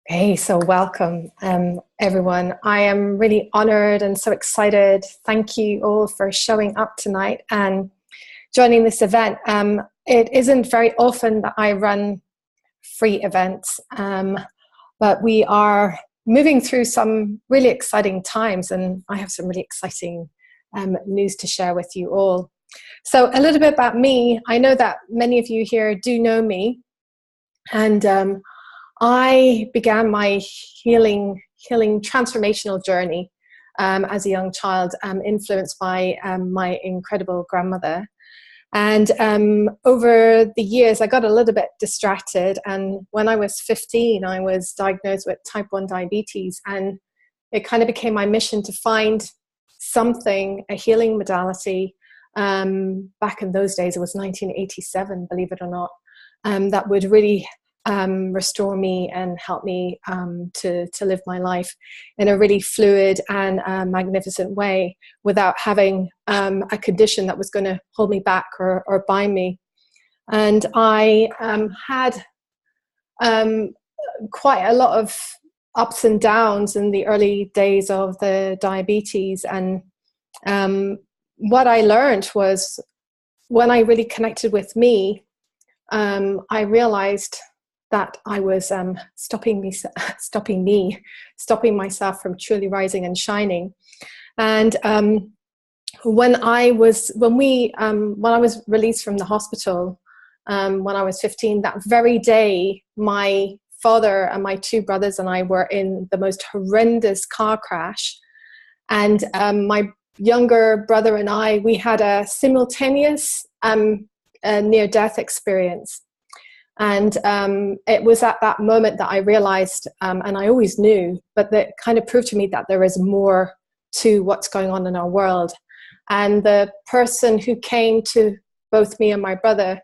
Hey, so welcome, everyone. I am really honored and so excited. Thank you all for showing up tonight and joining this event. It isn't very often that I run free events, but we are moving through some really exciting times, and I have some really exciting news to share with you all. So a little bit about me. I know that many of you here do know me, and I began my healing transformational journey as a young child, influenced by my incredible grandmother. And over the years, I got a little bit distracted. And when I was 15, I was diagnosed with type 1 diabetes. And it kind of became my mission to find something, a healing modality. Back in those days, it was 1987, believe it or not, that would really restore me and help me to live my life in a really fluid and magnificent way without having a condition that was going to hold me back or bind me. And I had quite a lot of ups and downs in the early days of the diabetes. And what I learned was when I really connected with me, I realized that I was stopping myself from truly rising and shining. And when I was released from the hospital, when I was 15, that very day, my father and my two brothers and I were in the most horrendous car crash. And my younger brother and I, we had a simultaneous near-death experience. And it was at that moment that I realized, and I always knew, but that kind of proved to me that there is more to what's going on in our world. And the person who came to both me and my brother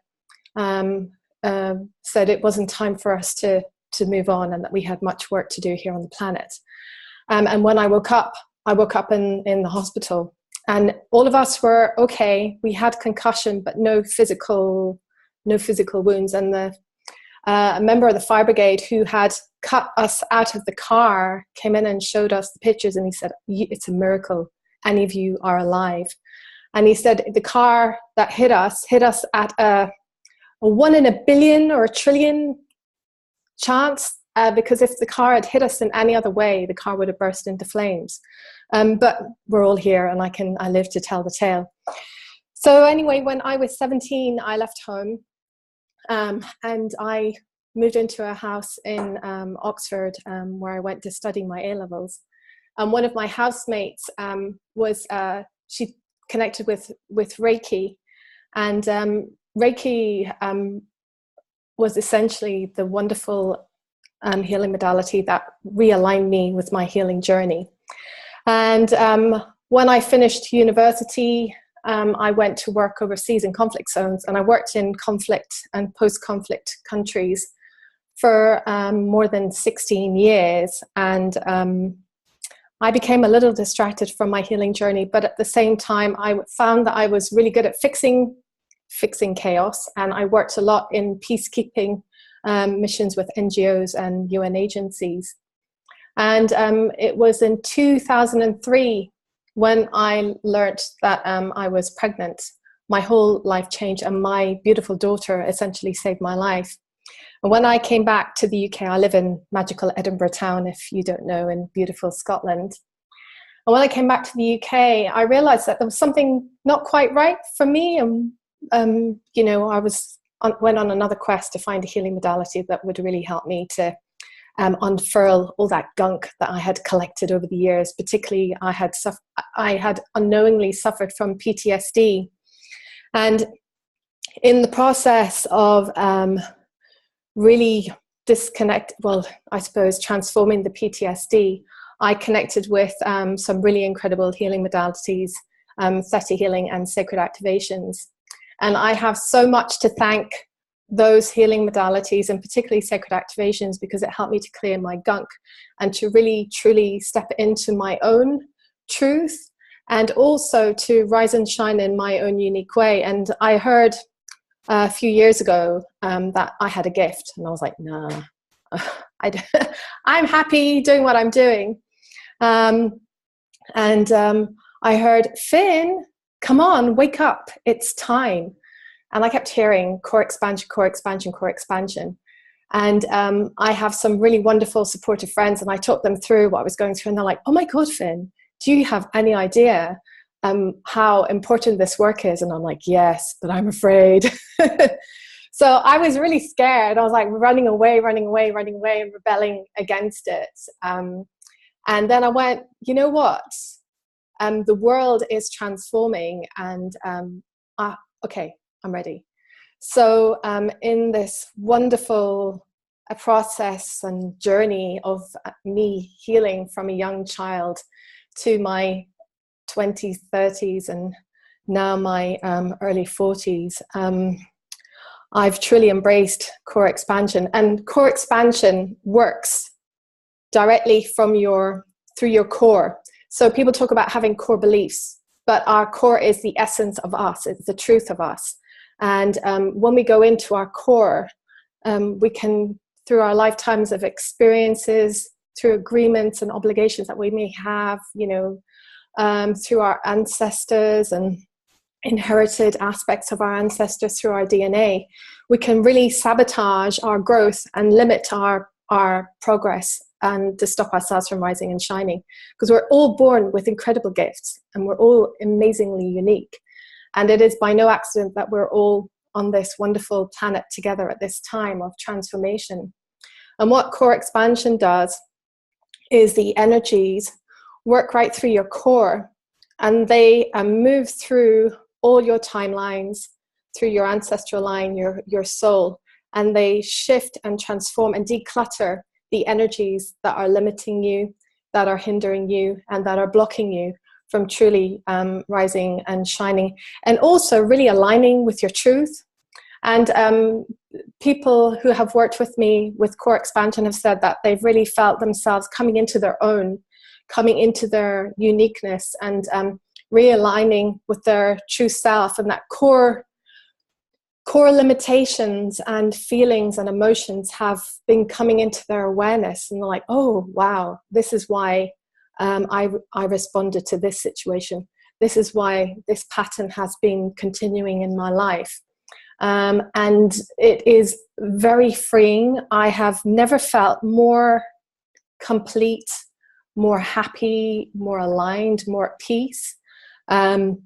said it wasn't time for us to move on, and that we had much work to do here on the planet. And when I woke up in the hospital, and all of us were okay. We had concussion, but no physical wounds. And a member of the fire brigade who had cut us out of the car came in and showed us the pictures, and he said, "It's a miracle any of you are alive." And he said the car that hit us at a 1 in a billion or a trillion chance, because if the car had hit us in any other way, the car would have burst into flames. But we're all here, and I live to tell the tale. So anyway, when I was 17, I left home. And I moved into a house in Oxford, where I went to study my A-levels. And one of my housemates she connected with Reiki. And Reiki was essentially the wonderful healing modality that realigned me with my healing journey. And when I finished university, I went to work overseas in conflict zones, and I worked in conflict and post-conflict countries for more than 16 years. And I became a little distracted from my healing journey, but at the same time, I found that I was really good at fixing chaos. And I worked a lot in peacekeeping missions with NGOs and UN agencies. And it was in 2003 when I learned that I was pregnant. My whole life changed, and my beautiful daughter essentially saved my life. And when I came back to the UK, I live in magical Edinburgh town, if you don't know, in beautiful Scotland. And when I came back to the UK, I realized that there was something not quite right for me. And, I went on another quest to find a healing modality that would really help me to unfurl all that gunk that I had collected over the years. Particularly, I had unknowingly suffered from PTSD. And in the process of really transforming the PTSD, I connected with some really incredible healing modalities, theta healing and sacred activations. And I have so much to thank those healing modalities, and particularly sacred activations, because it helped me to clear my gunk and to really truly step into my own truth, and also to rise and shine in my own unique way. And I heard a few years ago that I had a gift, and I was like, nah, I'm happy doing what I'm doing. I heard, Finn, come on, wake up, it's time. And I kept hearing core expansion, core expansion, core expansion. And I have some really wonderful supportive friends, and I talked them through what I was going through, and they're like, oh my God, Finn, do you have any idea how important this work is? And I'm like, yes, but I'm afraid. So I was really scared. I was like running away, and rebelling against it. And then I went, you know what? The world is transforming, and okay, I'm ready. So in this wonderful process and journey of me healing from a young child to my 20s, 30s, and now my early 40s, I've truly embraced core expansion. And core expansion works directly through your core. So people talk about having core beliefs, but our core is the essence of us. It's the truth of us. And when we go into our core, we can, through our lifetimes of experiences, through agreements and obligations that we may have, through our ancestors and inherited aspects of our ancestors through our DNA, we can really sabotage our growth and limit our progress, and to stop ourselves from rising and shining, because we're all born with incredible gifts and we're all amazingly unique. And it is by no accident that we're all on this wonderful planet together at this time of transformation. And what core expansion does is the energies work right through your core, and they move through all your timelines, through your ancestral line, your soul, and they shift and transform and declutter the energies that are limiting you, that are hindering you, and that are blocking you from truly rising and shining, and also really aligning with your truth. And people who have worked with me with core expansion have said that they've really felt themselves coming into their own, coming into their uniqueness, and realigning with their true self, and that core limitations and feelings and emotions have been coming into their awareness, and they're like, oh wow, this is why I responded to this situation. This is why this pattern has been continuing in my life. And it is very freeing. I have never felt more complete, more happy, more aligned, more at peace. 5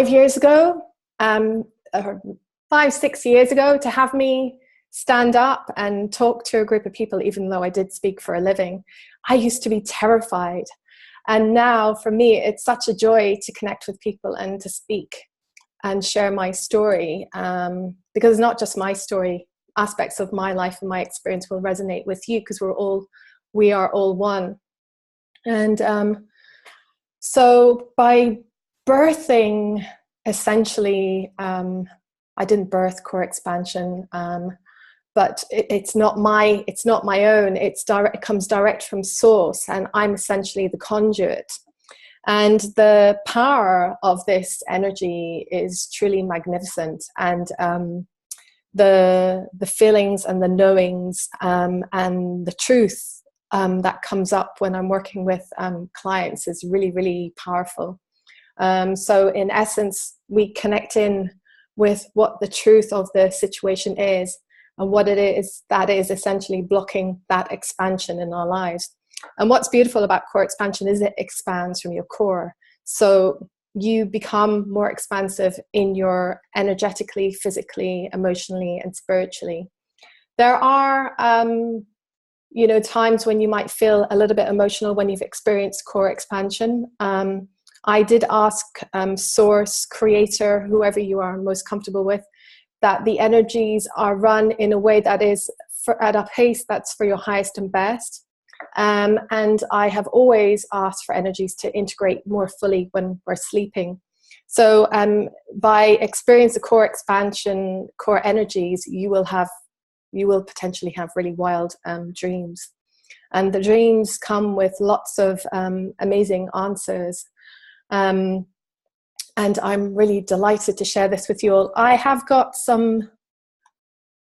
years ago, 5-6 years ago, to have me stand up and talk to a group of people, even though I did speak for a living, I used to be terrified. And now for me, it's such a joy to connect with people and to speak and share my story, because it's not just my story. Aspects of my life and my experience will resonate with you, because we are all one. And so by birthing, essentially, I didn't birth core expansion, but it's not my own. It comes direct from source, and I'm essentially the conduit. And the power of this energy is truly magnificent. And the feelings and the knowings and the truth that comes up when I'm working with clients is really, really powerful. So in essence, we connect in with what the truth of the situation is, and what it is that is essentially blocking that expansion in our lives. And what's beautiful about core expansion is it expands from your core. So you become more expansive in your energetically, physically, emotionally, and spiritually. There are, times when you might feel a little bit emotional when you've experienced core expansion. I did ask Source, Creator, whoever you are most comfortable with, that the energies are run in a way that is at a pace that's for your highest and best. And I have always asked for energies to integrate more fully when we're sleeping. So by experience the core expansion, core energies, you will potentially have really wild dreams. And the dreams come with lots of amazing answers. And I'm really delighted to share this with you all. I have got some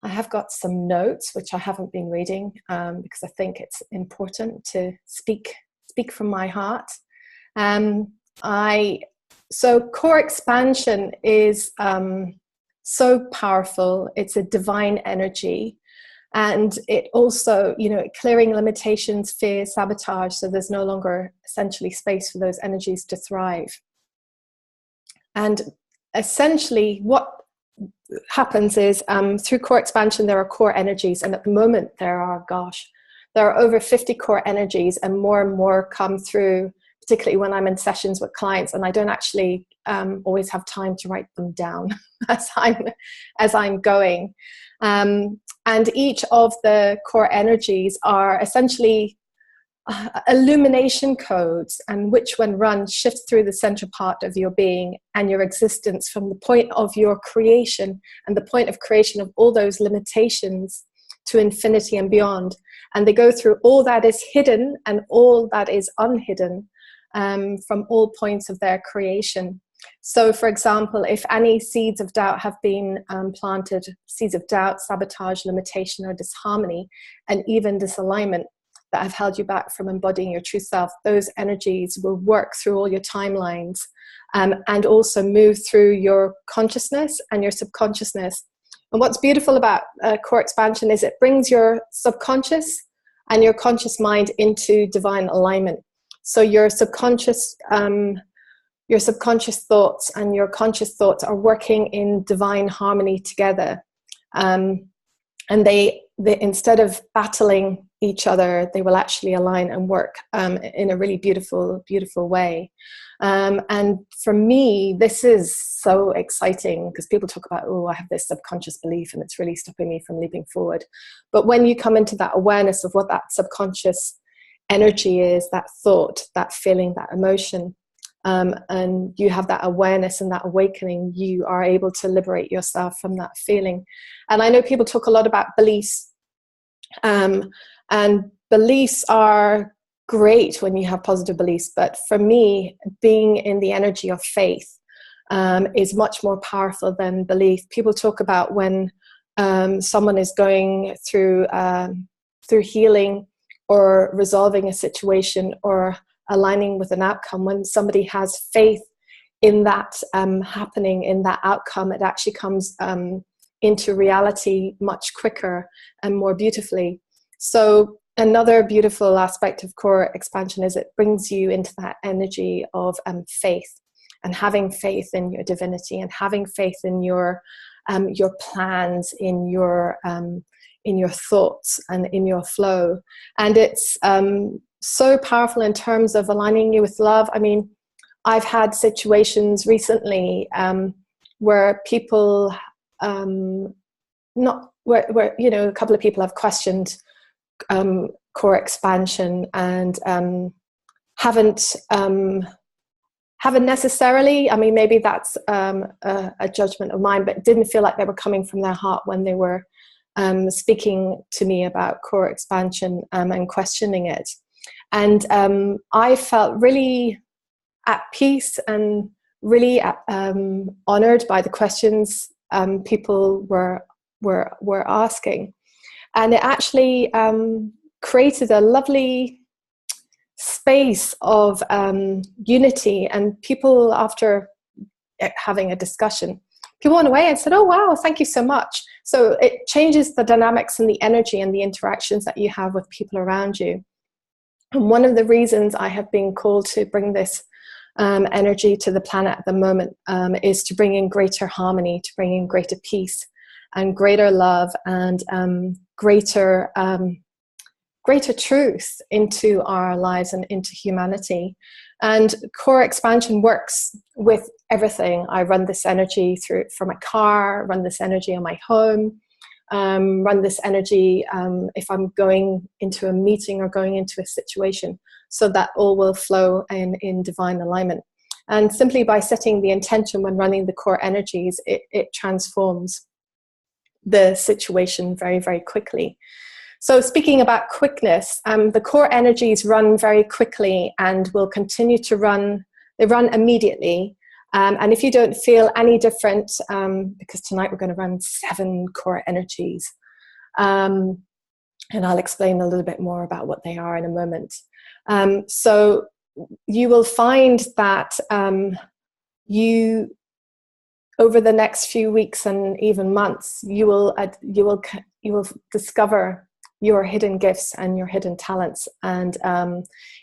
I have got some notes, which I haven't been reading because I think it's important to speak from my heart. So core expansion is so powerful. It's a divine energy. And it also, clearing limitations, fear, sabotage, so there's no longer essentially space for those energies to thrive. And essentially what happens is through core expansion, there are core energies. And at the moment there are over 50 core energies, and more come through, particularly when I'm in sessions with clients, and I don't actually always have time to write them down as I'm going. And each of the core energies are essentially illumination codes, and which when run shift through the central part of your being and your existence from the point of your creation and the point of creation of all those limitations to infinity and beyond. And they go through all that is hidden and all that is unhidden from all points of their creation. So, for example, if any seeds of doubt have been planted, seeds of doubt, sabotage, limitation, or disharmony, and even disalignment that have held you back from embodying your true self, those energies will work through all your timelines and also move through your consciousness and your subconsciousness. And what's beautiful about core expansion is it brings your subconscious and your conscious mind into divine alignment. So your subconscious thoughts and your conscious thoughts are working in divine harmony together. And they instead of battling each other, they will actually align and work in a really beautiful, beautiful way. And for me, this is so exciting because people talk about, I have this subconscious belief and it's really stopping me from leaping forward. But when you come into that awareness of what that subconscious energy is, that thought, that feeling, that emotion, and you have that awareness and that awakening, you are able to liberate yourself from that feeling. And I know people talk a lot about beliefs, and beliefs are great when you have positive beliefs, but for me, being in the energy of faith is much more powerful than belief. People talk about when someone is going through healing or resolving a situation or aligning with an outcome, when somebody has faith in that happening, in that outcome, it actually comes into reality much quicker and more beautifully. So another beautiful aspect of core expansion is it brings you into that energy of faith, and having faith in your divinity, and having faith in your plans, in your thoughts, and in your flow. And it's so powerful in terms of aligning you with love. I mean, I've had situations recently where people where a couple of people have questioned core expansion and haven't necessarily, I mean, maybe that's a judgment of mine, but didn't feel like they were coming from their heart when they were speaking to me about core expansion and questioning it. And I felt really at peace and really honored by the questions people were asking. And it actually created a lovely space of unity. And people, after having a discussion, people went away and said, "Oh, wow, thank you so much." So it changes the dynamics and the energy and the interactions that you have with people around you. And one of the reasons I have been called to bring this energy to the planet at the moment is to bring in greater harmony, to bring in greater peace and greater love and greater truth into our lives and into humanity. And core expansion works with everything. I run this energy from a car, run this energy on my home, run this energy if I'm going into a meeting or going into a situation, so that all will flow in divine alignment. And simply by setting the intention when running the core energies, it transforms the situation very, very quickly. So speaking about quickness, the core energies run very quickly and will continue to run. They run immediately. And if you don't feel any different, because tonight we're going to run 7 core energies, and I'll explain a little bit more about what they are in a moment. So you will find that you, over the next few weeks and even months, you will discover your hidden gifts and your hidden talents, and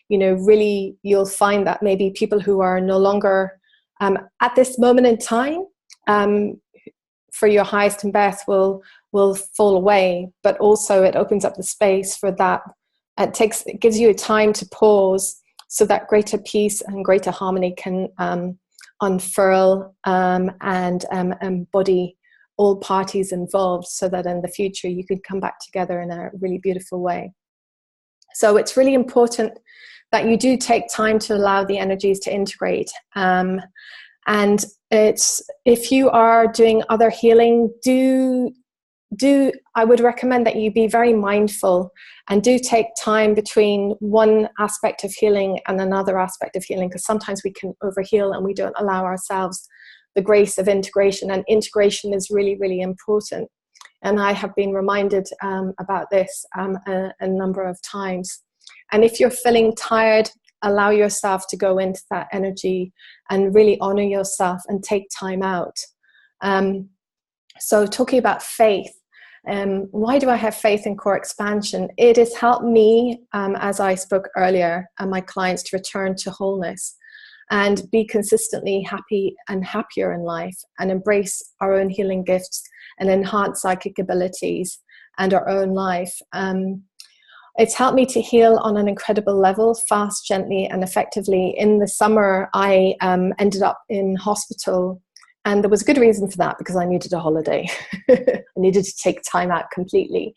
really you'll find that maybe people who are no longer at this moment in time for your highest and best will fall away, but also it opens up the space for that. It gives you a time to pause so that greater peace and greater harmony can unfurl and embody all parties involved, so that in the future you can come back together in a really beautiful way. So it's really important that you do take time to allow the energies to integrate. And if you are doing other healing, I would recommend that you be very mindful and do take time between one aspect of healing and another aspect of healing, because sometimes we can overheal and we don't allow ourselves the grace of integration, and integration is really, really important. And I have been reminded about this a number of times. And if you're feeling tired, allow yourself to go into that energy and really honor yourself and take time out. So talking about faith, why do I have faith in core expansion? It has helped me, as I spoke earlier, and my clients to return to wholeness and be consistently happy and happier in life, and embrace our own healing gifts and enhance psychic abilities and our own life. It's helped me to heal on an incredible level, fast, gently, and effectively. In the summer, I ended up in hospital, and there was a good reason for that, because I needed a holiday. I needed to take time out completely.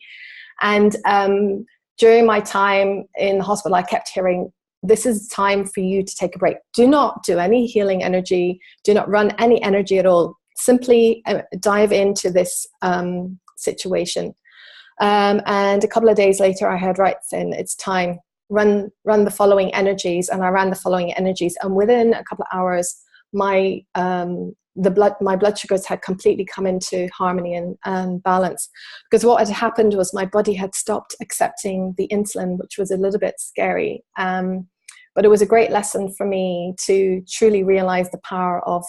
And during my time in the hospital, I kept hearing, this is time for you to take a break. Do not do any healing energy. Do not run any energy at all. Simply dive into this situation. And a couple of days later, I heard, right, Finn, it's time. Run the following energies. And I ran the following energies. And within a couple of hours, my blood sugars had completely come into harmony and balance. Because what had happened was my body had stopped accepting the insulin, which was a little bit scary. But it was a great lesson for me to truly realize the power of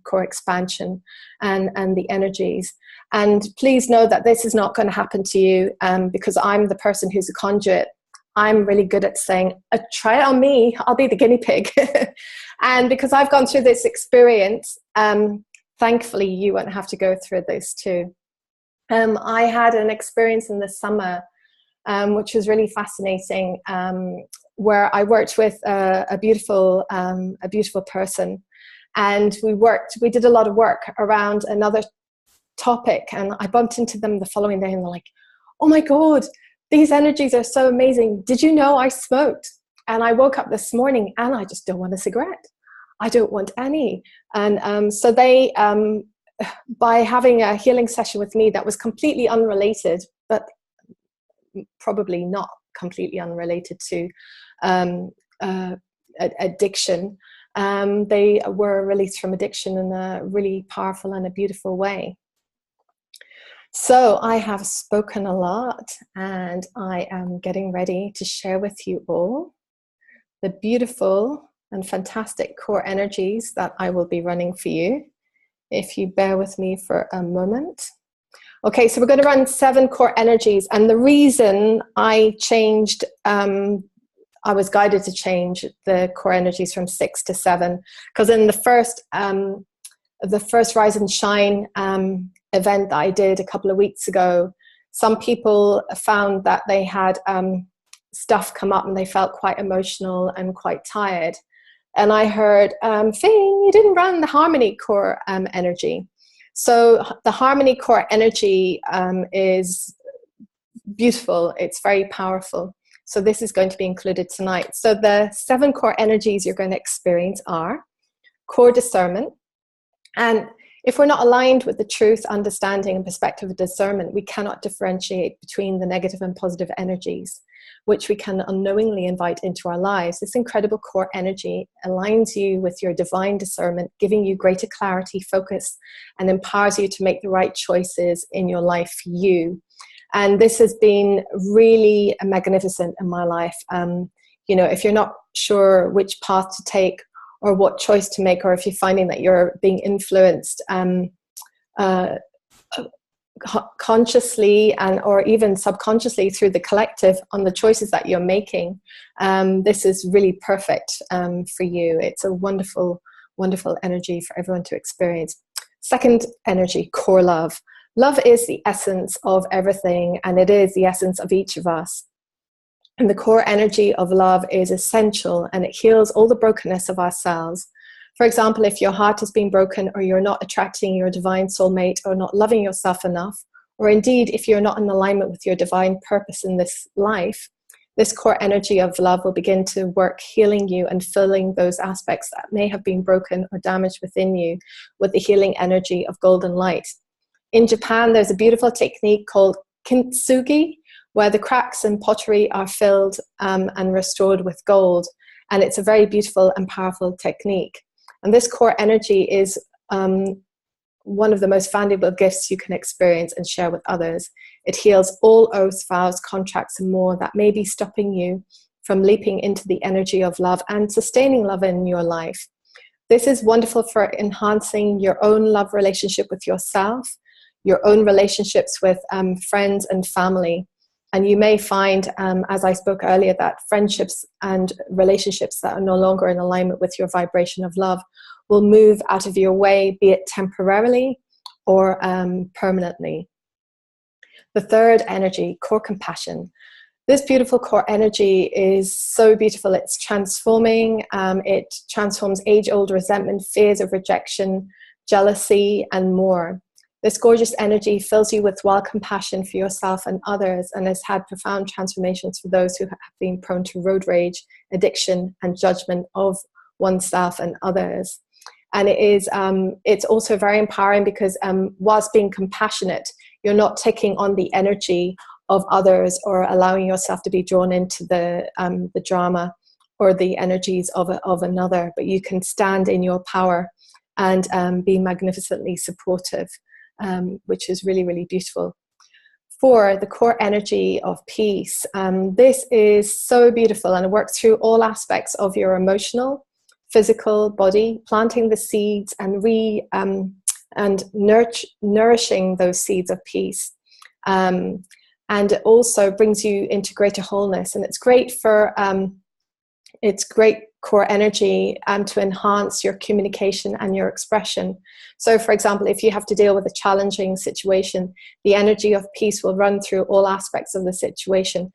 core expansion and the energies. And please know that this is not going to happen to you, because I'm the person who's a conduit. I'm really good at saying, try it on me, I'll be the guinea pig. And because I've gone through this experience, thankfully you won't have to go through this too. I had an experience in the summer, which was really fascinating, where I worked with a beautiful person, and we did a lot of work around another topic, and I bumped into them the following day, and they're like, oh my God, these energies are so amazing. Did you know I smoked? And I woke up this morning and I just don't want a cigarette. I don't want any. And so they, by having a healing session with me that was completely unrelated, but probably not completely unrelated to addiction, they were released from addiction in a really powerful and a beautiful way. So I have spoken a lot, and I am getting ready to share with you all the beautiful and fantastic core energies that I will be running for you. If you bear with me for a moment. Okay, so we're going to run 7 core energies, and the reason I changed, I was guided to change the core energies from 6 to 7, because in the first Rise and Shine event that I did a couple of weeks ago, some people found that they had stuff come up and they felt quite emotional and quite tired. And I heard, Finn, you didn't run the harmony core energy. So the harmony core energy is beautiful. It's very powerful. So this is going to be included tonight. So the 7 core energies you're going to experience are core discernment. And If we're not aligned with the truth, understanding, and perspective of discernment, we cannot differentiate between the negative and positive energies, which we can unknowingly invite into our lives. This incredible core energy aligns you with your divine discernment, giving you greater clarity, focus, and empowers you to make the right choices in your life for you. And this has been really magnificent in my life. If you're not sure which path to take, or what choice to make, or if you're finding that you're being influenced consciously or even subconsciously through the collective on the choices that you're making, this is really perfect for you. It's a wonderful, wonderful energy for everyone to experience. Second energy, core love. Love is the essence of everything, and it is the essence of each of us. And the core energy of love is essential, and it heals all the brokenness of ourselves. For example, if your heart has been broken, or you're not attracting your divine soulmate, or not loving yourself enough, or indeed if you're not in alignment with your divine purpose in this life, this core energy of love will begin to work healing you and filling those aspects that may have been broken or damaged within you with the healing energy of golden light. In Japan, there's a beautiful technique called kintsugi, where the cracks in pottery are filled and restored with gold. And it's a very beautiful and powerful technique. And this core energy is one of the most valuable gifts you can experience and share with others. It heals all oaths, vows, contracts, and more that may be stopping you from leaping into the energy of love and sustaining love in your life. This is wonderful for enhancing your own love relationship with yourself, your own relationships with friends and family. And you may find, as I spoke earlier, that friendships and relationships that are no longer in alignment with your vibration of love will move out of your way, be it temporarily or permanently. The third energy, core compassion. This beautiful core energy is so beautiful. It's transforming. It transforms age-old resentment, fears of rejection, jealousy, and more. This gorgeous energy fills you with wild compassion for yourself and others, and has had profound transformations for those who have been prone to road rage, addiction, and judgment of oneself and others. And it's also very empowering because whilst being compassionate, you're not taking on the energy of others or allowing yourself to be drawn into the drama or the energies of another, but you can stand in your power and be magnificently supportive. Which is really, really beautiful. 4, the core energy of peace. This is so beautiful, and it works through all aspects of your emotional, physical body, planting the seeds and nourishing those seeds of peace. And it also brings you into greater wholeness, and it's great for it's great core energy to enhance your communication and your expression. So, for example, if you have to deal with a challenging situation, the energy of peace will run through all aspects of the situation,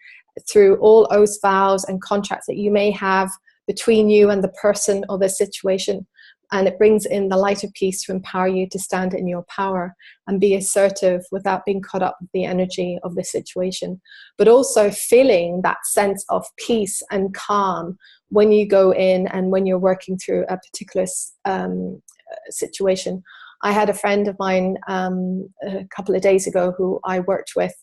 through all oaths, vows, and contracts that you may have between you and the person or the situation. And it brings in the light of peace to empower you to stand in your power and be assertive without being caught up with the energy of the situation. But also feeling that sense of peace and calm when you go in and when you're working through a particular situation. I had a friend of mine a couple of days ago who I worked with,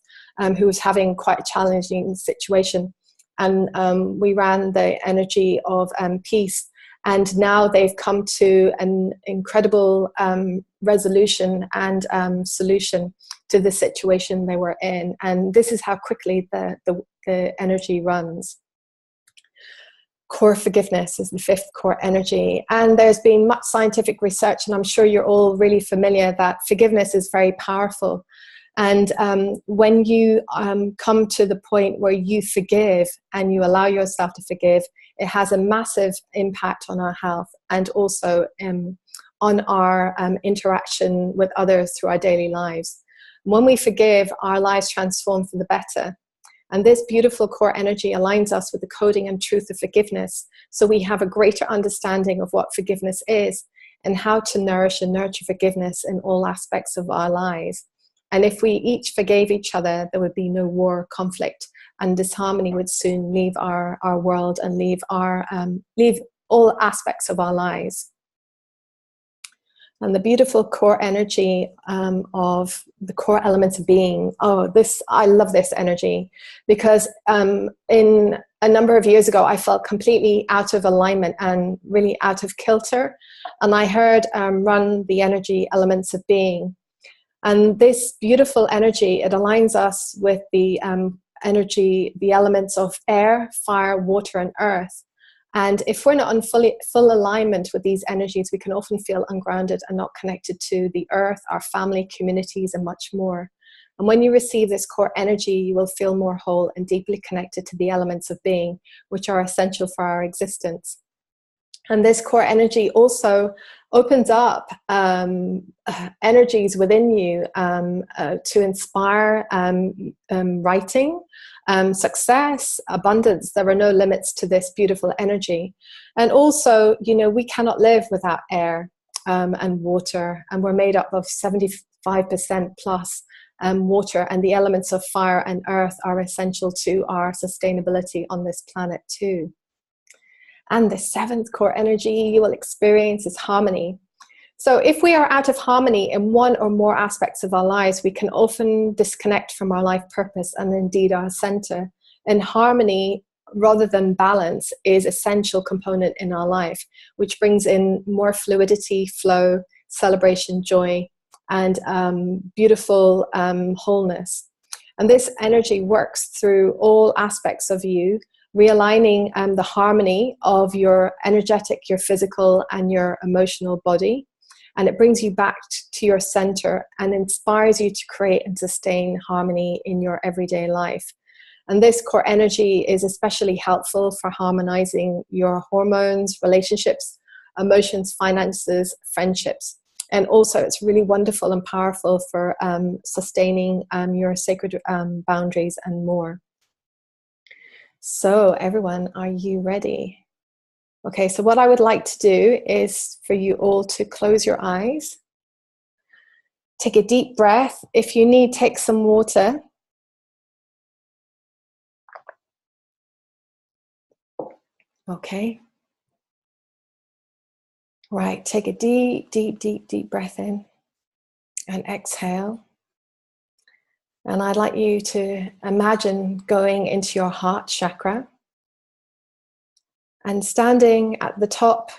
who was having quite a challenging situation. And we ran the energy of peace. And now they've come to an incredible resolution and solution to the situation they were in. And this is how quickly the energy runs. Core forgiveness is the 5th core energy. And there's been much scientific research, and I'm sure you're all really familiar that forgiveness is very powerful. And when you come to the point where you forgive and you allow yourself to forgive, it has a massive impact on our health and also on our interaction with others through our daily lives. When we forgive, our lives transform for the better. And this beautiful core energy aligns us with the coding and truth of forgiveness, so we have a greater understanding of what forgiveness is and how to nourish and nurture forgiveness in all aspects of our lives. And if we each forgave each other, there would be no war, conflict, and disharmony would soon leave our world and leave all aspects of our lives. and the beautiful core energy of the core elements of being. Oh, I love this energy, because in a number of years ago, I felt completely out of alignment and really out of kilter. And I heard run the energy elements of being. And this beautiful energy, it aligns us with the energy, the elements of air, fire, water, and earth. And if we're not in full alignment with these energies, we can often feel ungrounded and not connected to the earth, our family, communities, and much more. And when you receive this core energy, you will feel more whole and deeply connected to the elements of being, which are essential for our existence. And this core energy also opens up energies within you to inspire writing, success, abundance. There are no limits to this beautiful energy. And also, we cannot live without air and water, and we're made up of 75% plus water, and the elements of fire and earth are essential to our sustainability on this planet too. And the 7th core energy you will experience is harmony. So if we are out of harmony in one or more aspects of our lives, we can often disconnect from our life purpose and indeed our center. And harmony, rather than balance, is an essential component in our life, which brings in more fluidity, flow, celebration, joy, and beautiful wholeness. And this energy works through all aspects of you, realigning the harmony of your energetic, your physical, and your emotional body. And it brings you back to your center and inspires you to create and sustain harmony in your everyday life. And this core energy is especially helpful for harmonizing your hormones, relationships, emotions, finances, friendships. And also it's really wonderful and powerful for sustaining your sacred boundaries and more. So everyone, are you ready? Okay, so what I would like to do is for you all to close your eyes. Take a deep breath. If you need, take some water. Okay. Right, take a deep, deep, deep, deep breath in and exhale. And I'd like you to imagine going into your heart chakra. And standing at the top,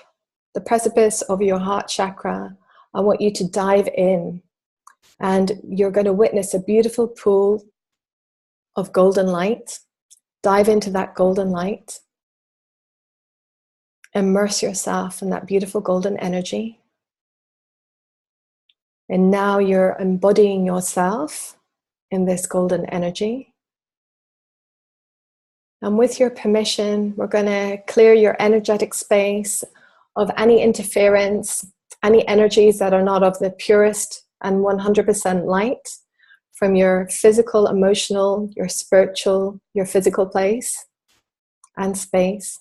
the precipice of your heart chakra, I want you to dive in. And you're going to witness a beautiful pool of golden light. Dive into that golden light. Immerse yourself in that beautiful golden energy. And now you're embodying yourself in this golden energy. And with your permission, we're going to clear your energetic space of any interference, any energies that are not of the purest and 100% light from your physical, emotional, your spiritual, your physical place and space.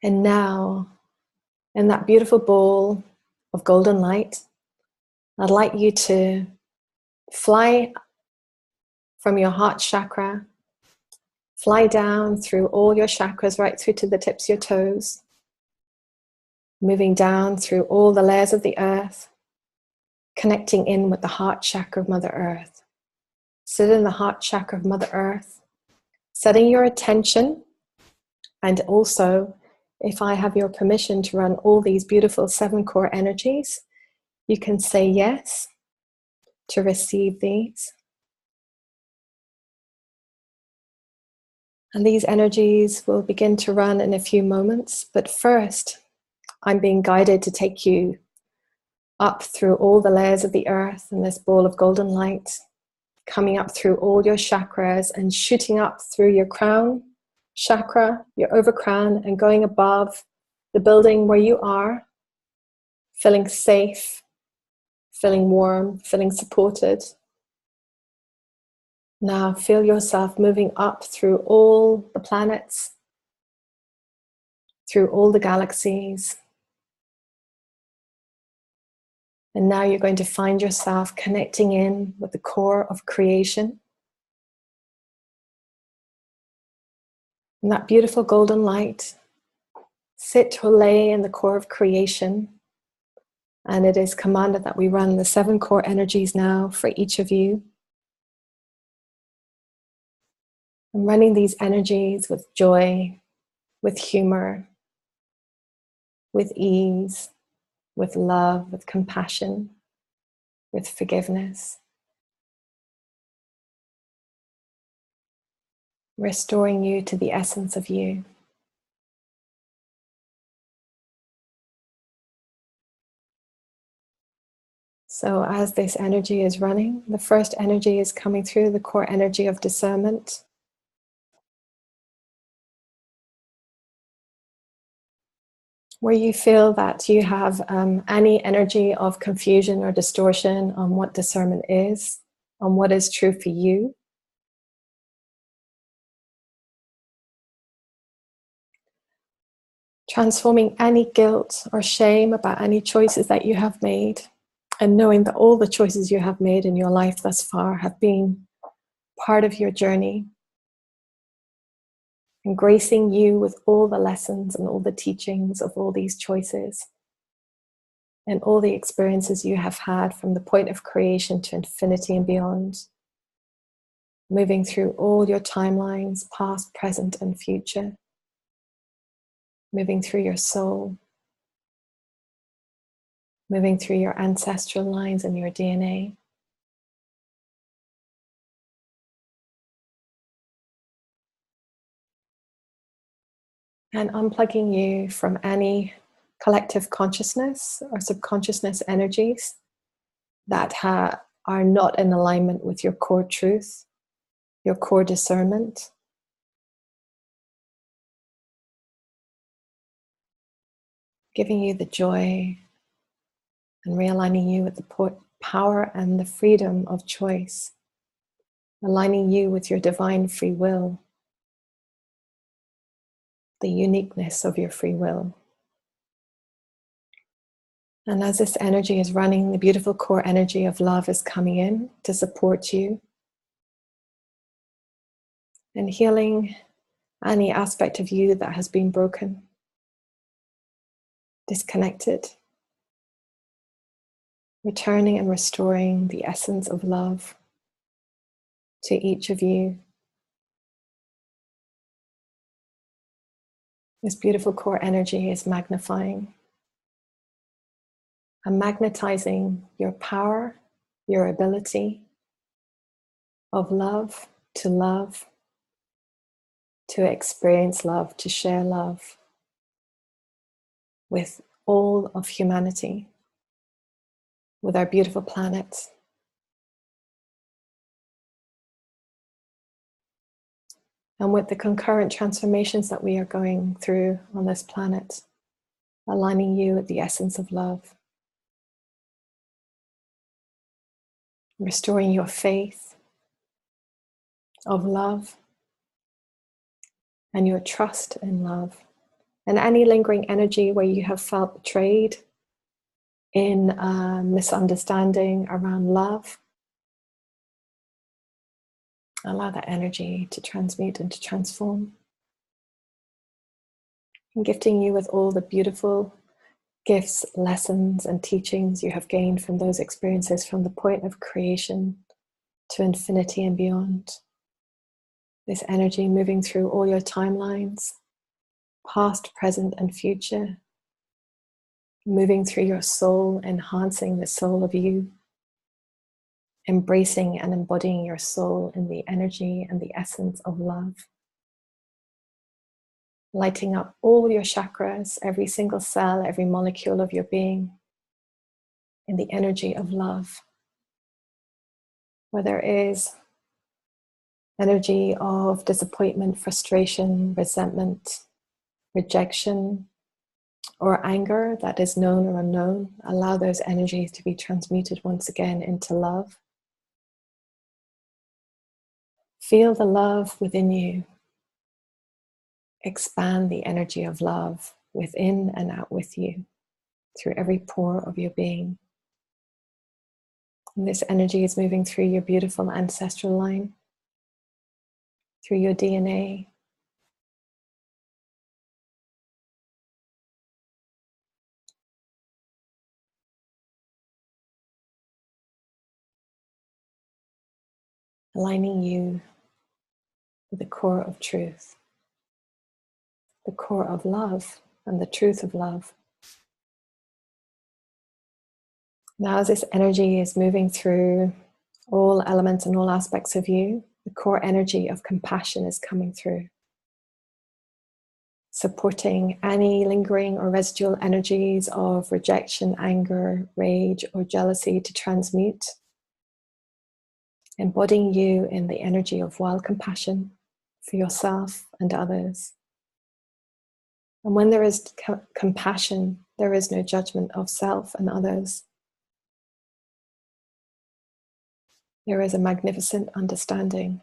And now, in that beautiful ball of golden light, I'd like you to fly from your heart chakra, fly down through all your chakras, right through to the tips of your toes, moving down through all the layers of the earth, connecting in with the heart chakra of Mother Earth. Sit in the heart chakra of Mother Earth, setting your attention, and also, if I have your permission to run all these beautiful 7 core energies, you can say yes to receive these. And these energies will begin to run in a few moments. But first, I'm being guided to take you up through all the layers of the earth in this ball of golden light, coming up through all your chakras and shooting up through your crown chakra, your overcrown, and going above the building where you are, feeling safe, feeling warm, feeling supported. Now feel yourself moving up through all the planets, through all the galaxies. And now you're going to find yourself connecting in with the core of creation. And that beautiful golden light sit or lay in the core of creation. And it is commanded that we run the 7 core energies now for each of you. I'm running these energies with joy, with humor, with ease, with love, with compassion, with forgiveness. Restoring you to the essence of you. So as this energy is running, the first energy is coming through, the core energy of discernment. Where you feel that you have any energy of confusion or distortion on what discernment is, on what is true for you. Transforming any guilt or shame about any choices that you have made, and knowing that all the choices you have made in your life thus far have been part of your journey. Embracing you with all the lessons and all the teachings of all these choices and all the experiences you have had from the point of creation to infinity and beyond. Moving through all your timelines, past, present, and future. Moving through your soul. Moving through your ancestral lines and your DNA. And unplugging you from any collective consciousness or subconsciousness energies that are not in alignment with your core truth, your core discernment. Giving you the joy and realigning you with the power and the freedom of choice. Aligning you with your divine free will. The uniqueness of your free will. And as this energy is running, the beautiful core energy of love is coming in to support you. And healing any aspect of you that has been broken, disconnected. Returning and restoring the essence of love to each of you. This beautiful core energy is magnifying and magnetizing your power, your ability of love, to experience love, to share love with all of humanity, with our beautiful planet. And with the concurrent transformations that we are going through on this planet, aligning you with the essence of love. Restoring your faith of love and your trust in love. And any lingering energy where you have felt betrayed in misunderstanding around love, allow that energy to transmute and to transform. And gifting you with all the beautiful gifts, lessons, and teachings you have gained from those experiences from the point of creation to infinity and beyond. This energy moving through all your timelines, past, present, and future. Moving through your soul, enhancing the soul of you. Embracing and embodying your soul in the energy and the essence of love. Lighting up all your chakras, every single cell, every molecule of your being in the energy of love. Where there is energy of disappointment, frustration, resentment, rejection, or anger that is known or unknown, allow those energies to be transmuted once again into love. Feel the love within you. Expand the energy of love within and out with you through every pore of your being. And this energy is moving through your beautiful ancestral line, through your DNA, aligning you with the core of truth, the core of love and the truth of love. Now, as this energy is moving through all elements and all aspects of you, the core energy of compassion is coming through, supporting any lingering or residual energies of rejection, anger, rage, or jealousy to transmute, embodying you in the energy of wild compassion for yourself and others. And when there is compassion, there is no judgment of self and others. There is a magnificent understanding.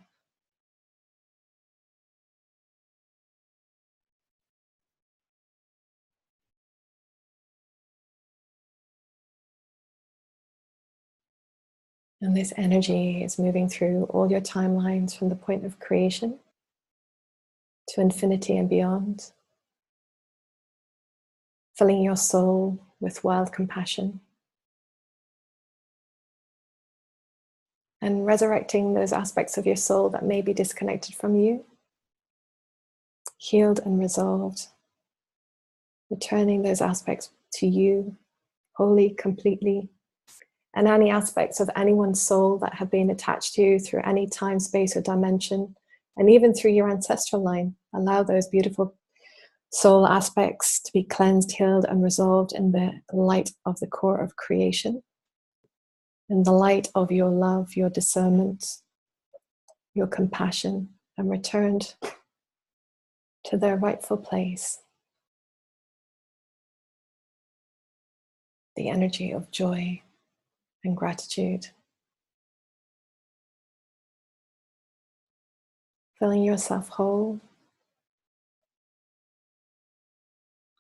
And this energy is moving through all your timelines from the point of creation to infinity and beyond, filling your soul with wild compassion and resurrecting those aspects of your soul that may be disconnected from you, healed and resolved, returning those aspects to you wholly, completely, and any aspects of anyone's soul that have been attached to you through any time, space, or dimension, and even through your ancestral line. Allow those beautiful soul aspects to be cleansed, healed, and resolved in the light of the core of creation, in the light of your love, your discernment, your compassion, and returned to their rightful place. The energy of joy and gratitude. Feeling yourself whole,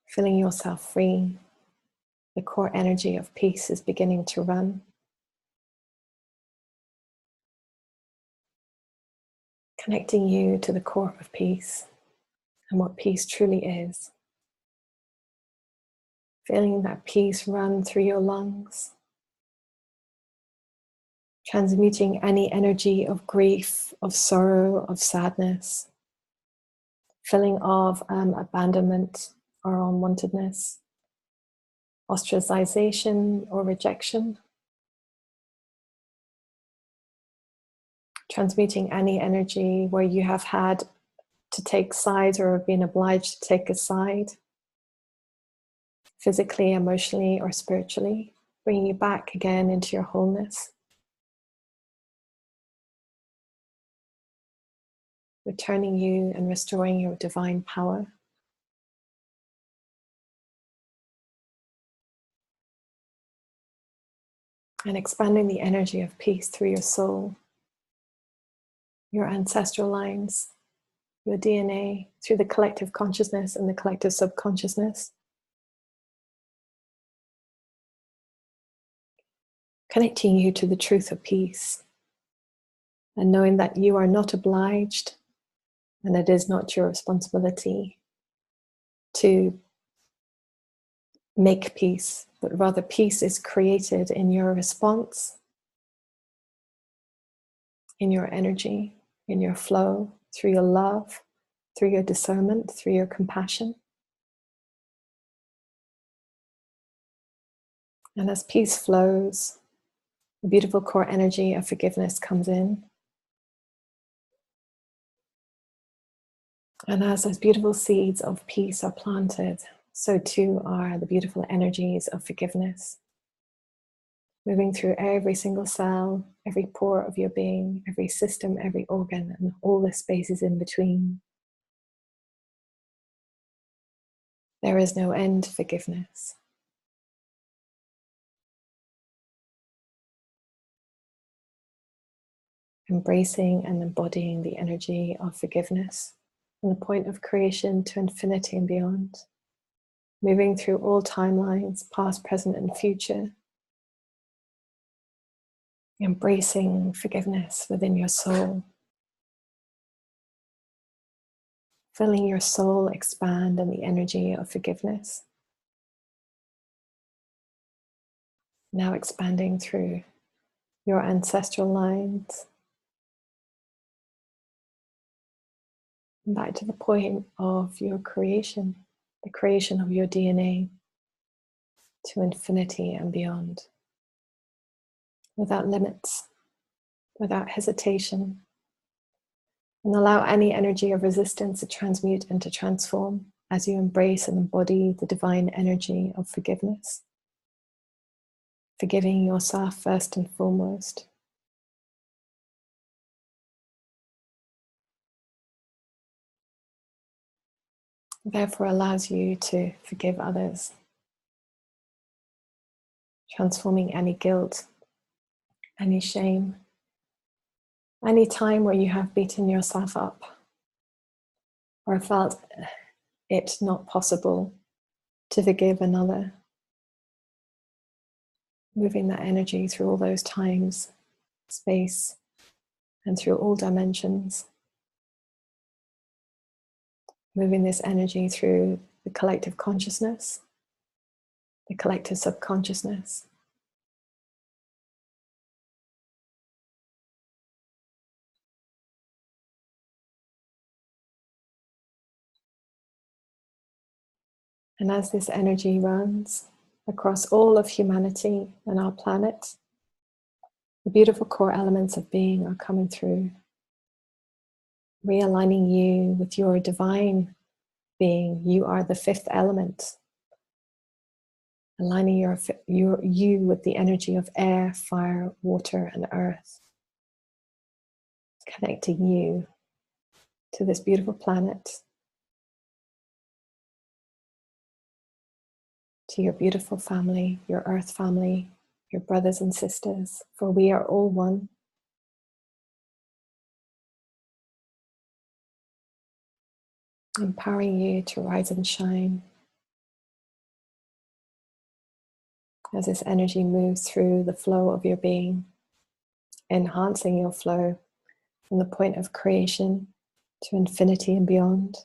feeling yourself free. The core energy of peace is beginning to run. Connecting you to the core of peace and what peace truly is. Feeling that peace run through your lungs. Transmuting any energy of grief, of sorrow, of sadness. Feeling of abandonment or unwantedness. Ostracization or rejection. Transmuting any energy where you have had to take sides or have been obliged to take a side, physically, emotionally, or spiritually, bringing you back again into your wholeness. Returning you and restoring your divine power. And expanding the energy of peace through your soul, your ancestral lines, your DNA, through the collective consciousness and the collective subconsciousness. Connecting you to the truth of peace. And knowing that you are not obliged and it is not your responsibility to make peace, but rather peace is created in your response, in your energy, in your flow, through your love, through your discernment, through your compassion. And as peace flows, the beautiful core energy of forgiveness comes in. And as those beautiful seeds of peace are planted, so too are the beautiful energies of forgiveness, moving through every single cell, every pore of your being, every system, every organ, and all the spaces in between. There is no end to forgiveness. Embracing and embodying the energy of forgiveness from the point of creation to infinity and beyond, moving through all timelines, past, present, and future, embracing forgiveness within your soul, feeling your soul expand in the energy of forgiveness, now expanding through your ancestral lines, back to the point of your creation, the creation of your DNA, to infinity and beyond, without limits, without hesitation, and allow any energy of resistance to transmute and to transform as you embrace and embody the divine energy of forgiveness, forgiving yourself first and foremost. Therefore allows you to forgive others, transforming any guilt, any shame, any time where you have beaten yourself up or felt it not possible to forgive another. Moving that energy through all those times, space, and through all dimensions. Moving this energy through the collective consciousness, the collective subconsciousness. And as this energy runs across all of humanity and our planet, the beautiful core elements of being are coming through, realigning you with your divine being. You are the fifth element, aligning you with the energy of air, fire, water, and earth, connecting you to this beautiful planet, to your beautiful family, your earth family, your brothers and sisters, for we are all one. Empowering you to rise and shine as this energy moves through the flow of your being, enhancing your flow from the point of creation to infinity and beyond,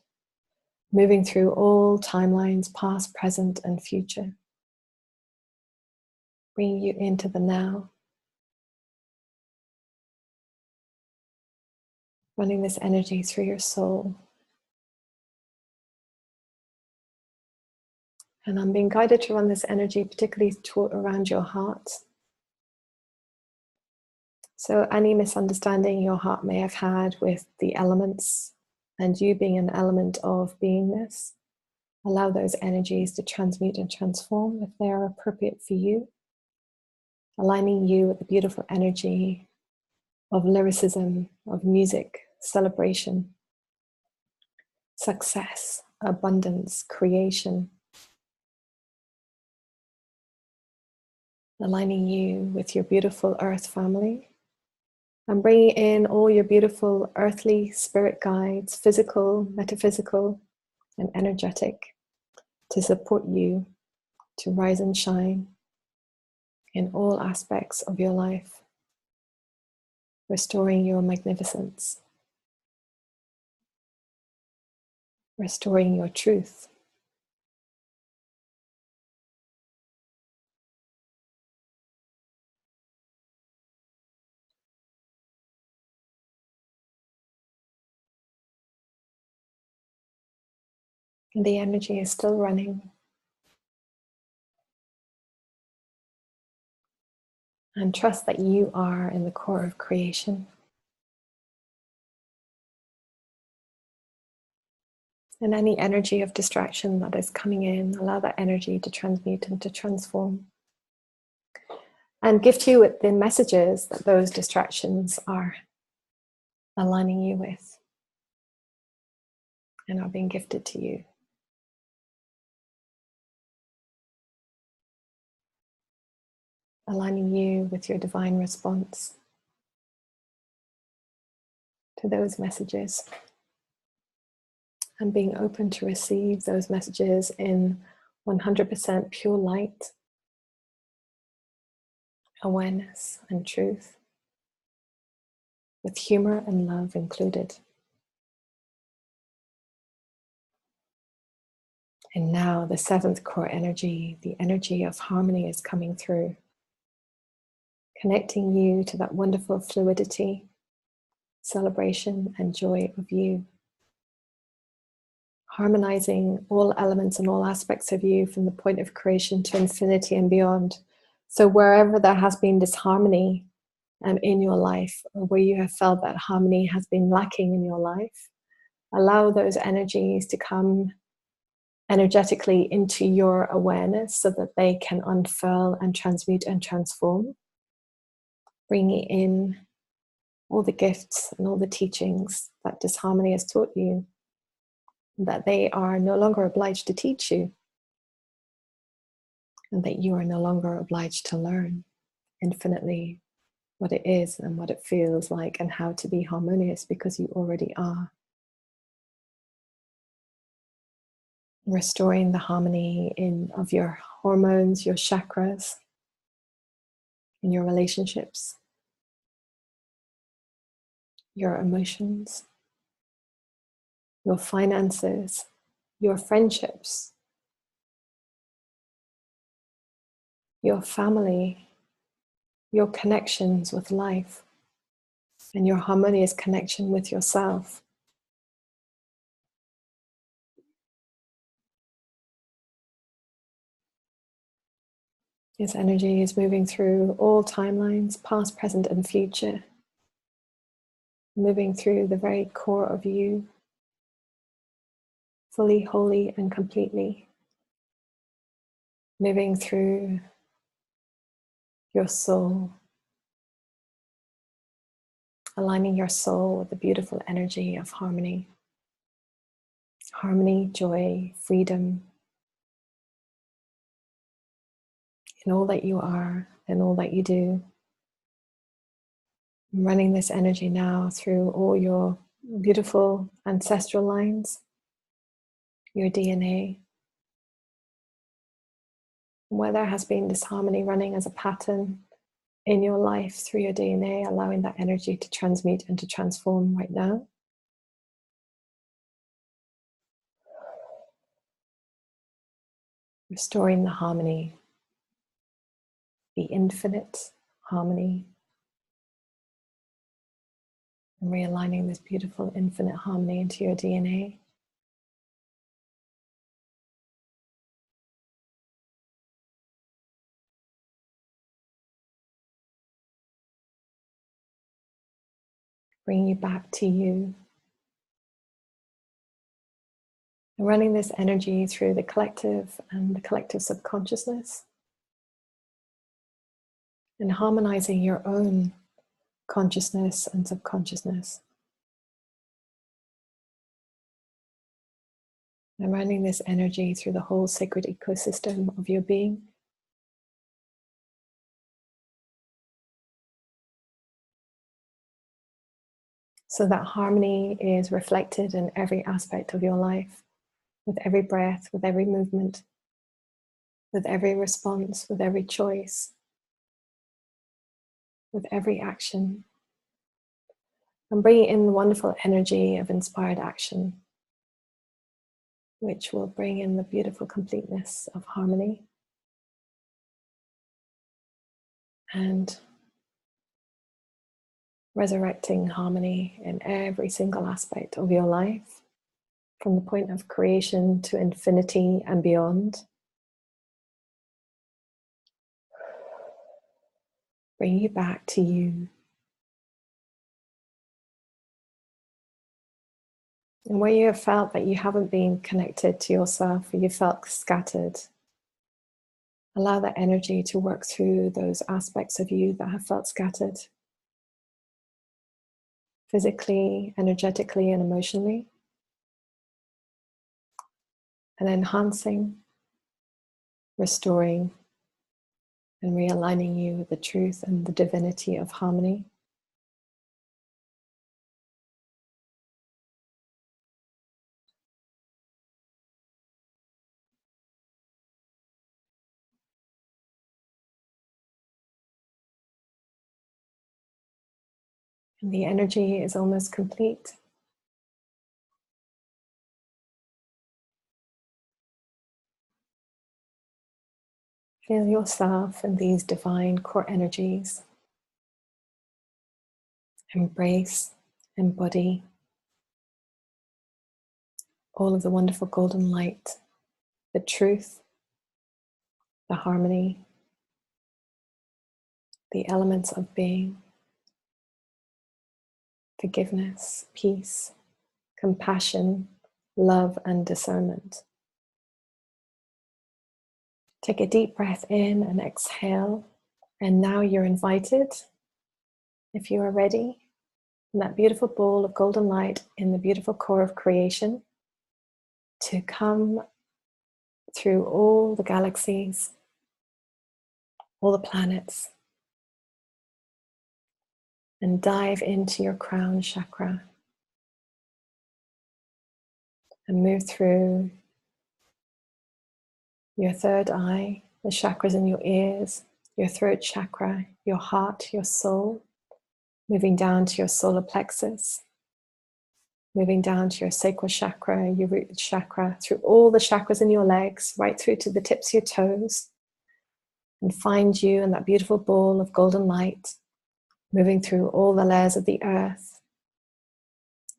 moving through all timelines, past, present, and future, bringing you into the now, running this energy through your soul. And I'm being guided to run this energy particularly around your heart. So any misunderstanding your heart may have had with the elements and you being an element of beingness, allow those energies to transmute and transform if they are appropriate for you, aligning you with the beautiful energy of lyricism, of music, celebration, success, abundance, creation, aligning you with your beautiful earth family, and bringing in all your beautiful earthly spirit guides, physical, metaphysical, and energetic, to support you to rise and shine in all aspects of your life, restoring your magnificence, restoring your truth. And the energy is still running. And trust that you are in the core of creation. And any energy of distraction that is coming in, allow that energy to transmute and to transform. And gift you with the messages that those distractions are aligning you with and are being gifted to you. Aligning you with your divine response to those messages. And being open to receive those messages in 100% pure light, awareness, and truth, with humor and love included. And now the seventh core energy, the energy of harmony, is coming through, connecting you to that wonderful fluidity, celebration, and joy of you. harmonizing all elements and all aspects of you from the point of creation to infinity and beyond. So wherever there has been disharmony in your life, or where you have felt that harmony has been lacking in your life, allow those energies to come energetically into your awareness so that they can unfurl and transmute and transform, bringing in all the gifts and all the teachings that disharmony has taught you, that they are no longer obliged to teach you, and that you are no longer obliged to learn infinitely what it is and what it feels like and how to be harmonious, because you already are. Restoring the harmony of your hormones, your chakras, in your relationships, your emotions, your finances, your friendships, your family, your connections with life, and your harmonious connection with yourself. This energy is moving through all timelines, past, present, and future, moving through the very core of you, fully, wholly, and completely, moving through your soul, aligning your soul with the beautiful energy of harmony. Harmony, joy, freedom in all that you are and all that you do. I'm running this energy now through all your beautiful ancestral lines, your DNA. Where there has been disharmony running as a pattern in your life through your DNA, allowing that energy to transmute and to transform right now. Restoring the harmony, the infinite harmony, and realigning this beautiful infinite harmony into your DNA. Bringing you back to you. And running this energy through the collective and the collective subconsciousness. And harmonizing your own consciousness and subconsciousness. And running this energy through the whole sacred ecosystem of your being. So that harmony is reflected in every aspect of your life, with every breath, with every movement, with every response, with every choice, with every action. And bringing in the wonderful energy of inspired action, which will bring in the beautiful completeness of harmony. And resurrecting harmony in every single aspect of your life, from the point of creation to infinity and beyond. Bring you back to you. And where you have felt that you haven't been connected to yourself, or you felt scattered, allow that energy to work through those aspects of you that have felt scattered, physically, energetically, and emotionally, and enhancing, restoring, and realigning you with the truth and the divinity of harmony. And the energy is almost complete. Feel yourself in these divine core energies. Embrace, embody, all of the wonderful golden light, the truth, the harmony, the elements of being, forgiveness, peace, compassion, love, and discernment. Take a deep breath in and exhale. And now you're invited, if you are ready, in that beautiful ball of golden light in the beautiful core of creation, to come through all the galaxies, all the planets, and dive into your crown chakra and move through your third eye, the chakras in your ears, your throat chakra, your heart, your soul, moving down to your solar plexus, moving down to your sacral chakra, your root chakra, through all the chakras in your legs, right through to the tips of your toes, and find you in that beautiful ball of golden light, moving through all the layers of the earth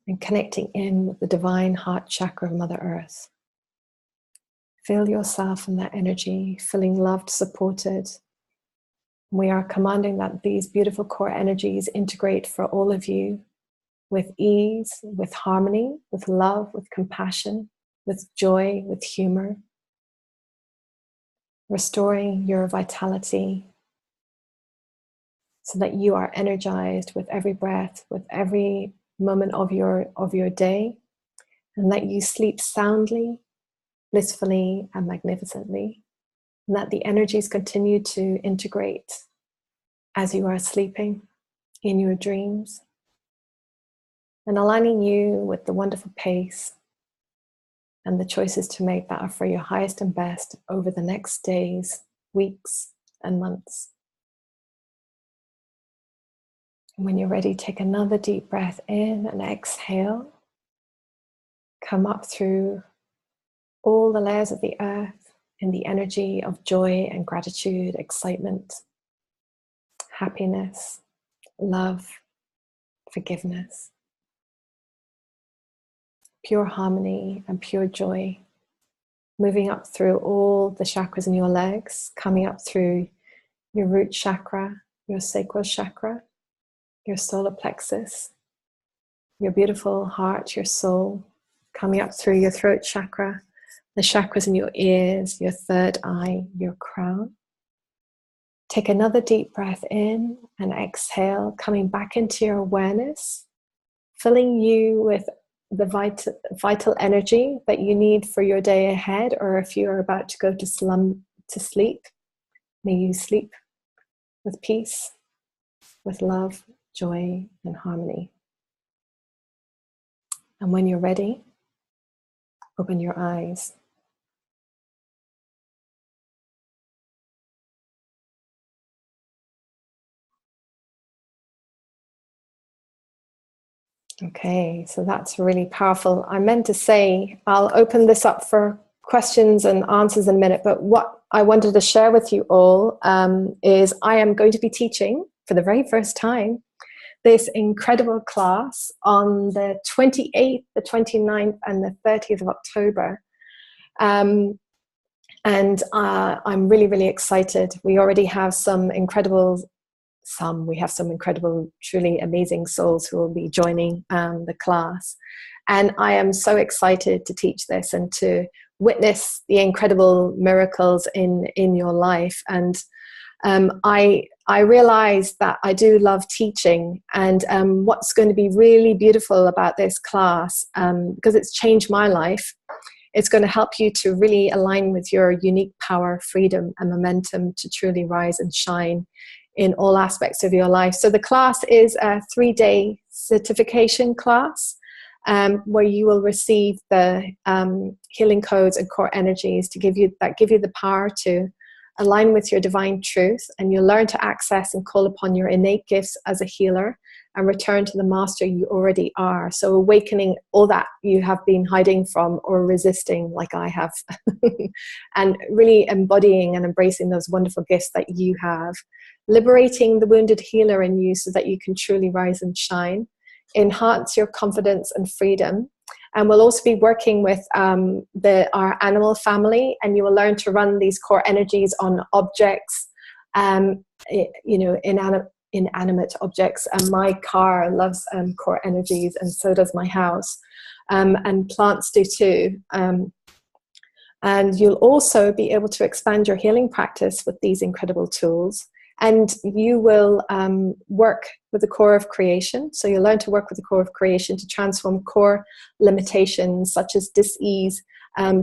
and connecting in with the divine heart chakra of Mother Earth. Feel yourself in that energy, feeling loved, supported. We are commanding that these beautiful core energies integrate for all of you with ease, with harmony, with love, with compassion, with joy, with humor, restoring your vitality so that you are energized with every breath, with every moment of your day, and that you sleep soundly, blissfully, and magnificently, and that the energies continue to integrate as you are sleeping in your dreams, and aligning you with the wonderful pace and the choices to make that are for your highest and best over the next days, weeks, and months. And when you're ready, take another deep breath in and exhale. Come up through all the layers of the earth in the energy of joy and gratitude, excitement, happiness, love, forgiveness, pure harmony and pure joy, moving up through all the chakras in your legs, coming up through your root chakra, your sacral chakra, your solar plexus, your beautiful heart, your soul, coming up through your throat chakra, the chakras in your ears, your third eye, your crown. Take another deep breath in and exhale, coming back into your awareness, filling you with the vital energy that you need for your day ahead, or if you are about to go to sleep, may you sleep with peace, with love, joy, and harmony. And when you're ready, open your eyes. Okay, so that's really powerful. I meant to say, I'll open this up for questions and answers in a minute, but what I wanted to share with you all is I am going to be teaching for the very first time this incredible class on the 28th, the 29th, and the 30th of October. And I'm really, really excited. We already have some incredible, truly amazing souls who will be joining the class. And I am so excited to teach this and to witness the incredible miracles in your life. And I realize that I do love teaching, and what's going to be really beautiful about this class, because it's changed my life, it's going to help you to really align with your unique power, freedom, and momentum to truly rise and shine in all aspects of your life. So the class is a 3-day certification class, where you will receive the healing codes and core energies to give you the power to align with your divine truth, and you'll learn to access and call upon your innate gifts as a healer and return to the master you already are. So awakening all that you have been hiding from or resisting, like I have, and really embodying and embracing those wonderful gifts that you have, liberating the wounded healer in you so that you can truly rise and shine, enhance your confidence and freedom, And we'll also be working with our animal family, and you will learn to run these core energies on objects, inanimate objects. And my car loves core energies, and so does my house, and plants do too. And you'll also be able to expand your healing practice with these incredible tools. And you will work with the core of creation. So you'll learn to work with the core of creation to transform core limitations such as dis-ease,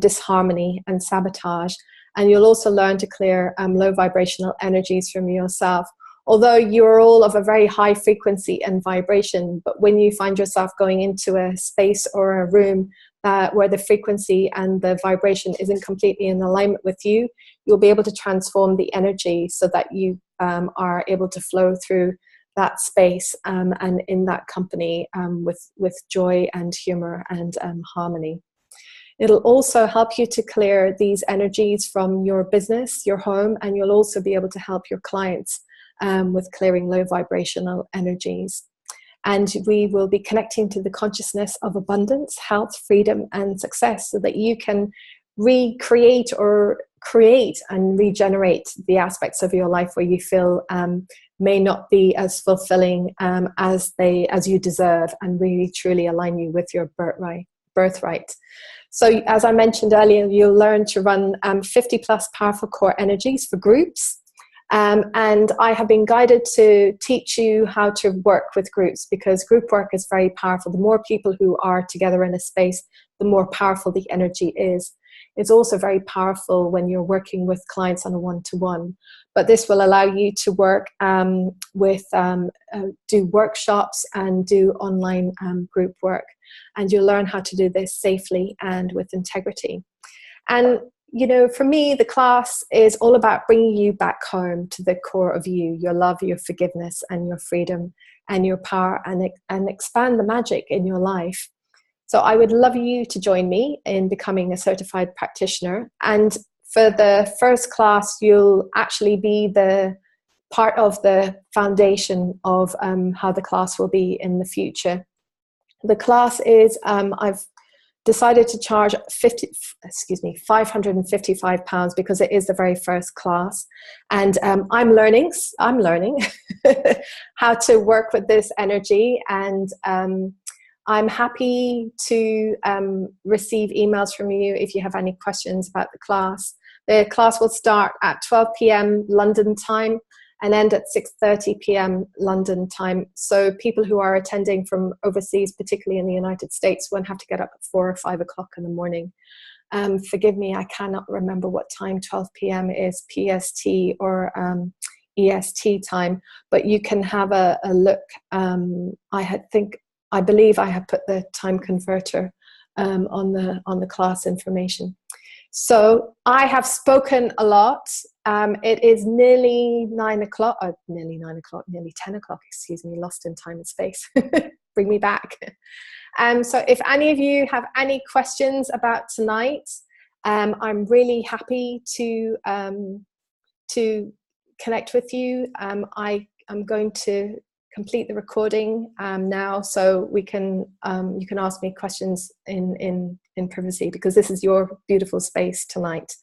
disharmony, and sabotage. And you'll also learn to clear low vibrational energies from yourself. Although you're all of a very high frequency and vibration, but when you find yourself going into a space or a room where the frequency and the vibration isn't completely in alignment with you, you'll be able to transform the energy so that you are able to flow through that space and in that company with joy and humor and harmony. It'll also help you to clear these energies from your business, your home, and you'll also be able to help your clients with clearing low vibrational energies. And we will be connecting to the consciousness of abundance, health, freedom, and success so that you can recreate or create and regenerate the aspects of your life where you feel may not be as fulfilling as you deserve, and really truly align you with your birthright. So as I mentioned earlier, you'll learn to run 50 plus powerful core energies for groups. And I have been guided to teach you how to work with groups, because group work is very powerful. The more people who are together in a space, the more powerful the energy is. It's also very powerful when you're working with clients on a one-to-one. But this will allow you to work do workshops and do online group work. And you'll learn how to do this safely and with integrity. And you know, for me, the class is all about bringing you back home to the core of you, your love, your forgiveness, and your freedom, and your power, and expand the magic in your life. So I would love you to join me in becoming a certified practitioner. And for the first class, you'll actually be the part of the foundation of how the class will be in the future. The class is, I've decided to charge £555 because it is the very first class, and I'm learning how to work with this energy, and I'm happy to receive emails from you if you have any questions about the class. The class will start at 12 p.m. London time and end at 6:30 p.m. London time. So people who are attending from overseas, particularly in the United States, won't have to get up at 4 or 5 o'clock in the morning. Forgive me, I cannot remember what time 12 p.m. is PST or EST time, but you can have a look. I believe I have put the time converter on the class information. So I have spoken a lot. It is nearly 9 o'clock, nearly 10 o'clock, excuse me, lost in time and space. Bring me back. So if any of you have any questions about tonight, I'm really happy to connect with you. I am going to complete the recording now, so we can you can ask me questions in privacy, because this is your beautiful space tonight.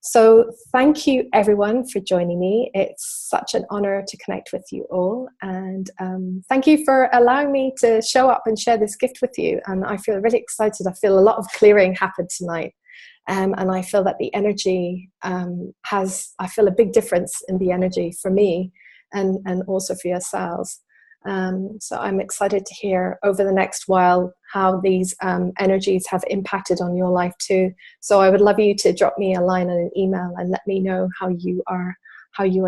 So thank you everyone for joining me. It's such an honor to connect with you all, and thank you for allowing me to show up and share this gift with you. And I feel really excited. I feel a lot of clearing happened tonight, and I feel that the energy I feel a big difference in the energy for me, and also for yourselves. So I'm excited to hear over the next while how these energies have impacted on your life too. So I would love you to drop me a line and an email and let me know how you are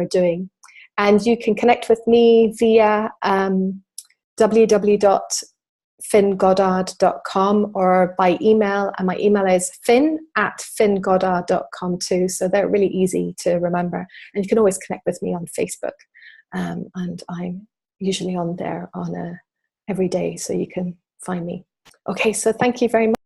doing. And you can connect with me via www.finngoddard.com or by email, and my email is finn@finngoddard.com too. So they're really easy to remember, and you can always connect with me on Facebook, and I'm usually on there every day, so you can find me. Okay, so thank you very much.